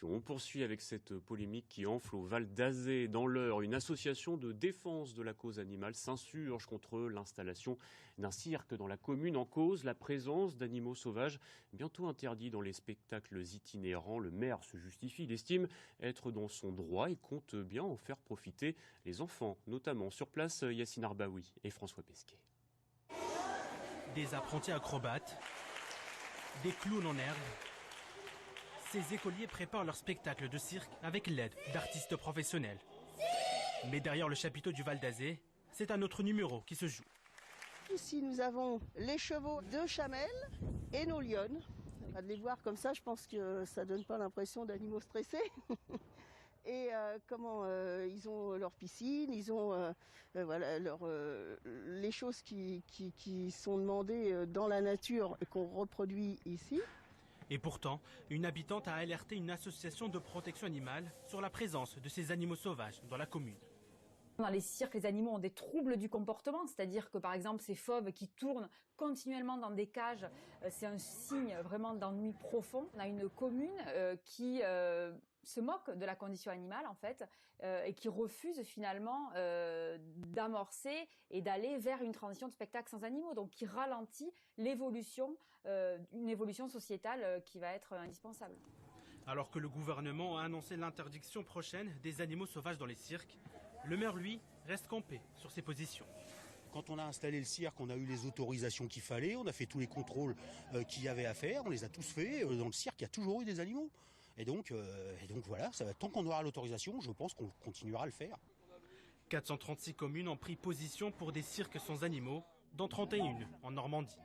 l'installation. On poursuit avec cette polémique qui enfle au Val d'Azay. Dans l'Eure, une association de défense de la cause animale s'insurge contre l'installation d'un cirque dans la commune. En cause, la présence d'animaux sauvages bientôt interdits dans les spectacles itinérants. Le maire se justifie, il estime être dans son droit et compte bien en faire profiter les enfants, notamment. Sur place, Yassine Arbaoui et François Pesquet. Des apprentis acrobates, des clowns en herbe. Ces écoliers préparent leur spectacle de cirque avec l'aide d'artistes professionnels. Mais derrière le chapiteau du Val d'Azay, c'est un autre numéro qui se joue. Ici, nous avons les chevaux de Chamel et nos lionnes. À les voir comme ça, je pense que ça donne pas l'impression d'animaux stressés. Et ils ont leur piscine, ils ont les choses qui sont demandées dans la nature et qu'on reproduit ici. Et pourtant, une habitante a alerté une association de protection animale sur la présence de ces animaux sauvages dans la commune. Dans les cirques, les animaux ont des troubles du comportement, c'est-à-dire que par exemple ces fauves qui tournent continuellement dans des cages, c'est un signe vraiment d'ennui profond. On a une commune qui se moque de la condition animale en fait et qui refuse finalement d'amorcer et d'aller vers une transition de spectacle sans animaux, donc qui ralentit l'évolution, une évolution sociétale qui va être indispensable. Alors que le gouvernement a annoncé l'interdiction prochaine des animaux sauvages dans les cirques, le maire, lui, reste campé sur ses positions. Quand on a installé le cirque, on a eu les autorisations qu'il fallait, on a fait tous les contrôles qu'il y avait à faire, on les a tous faits. Dans le cirque, il y a toujours eu des animaux. Et donc voilà, tant qu'on aura l'autorisation, je pense qu'on continuera à le faire. 436 communes ont pris position pour des cirques sans animaux, dont 31 en Normandie.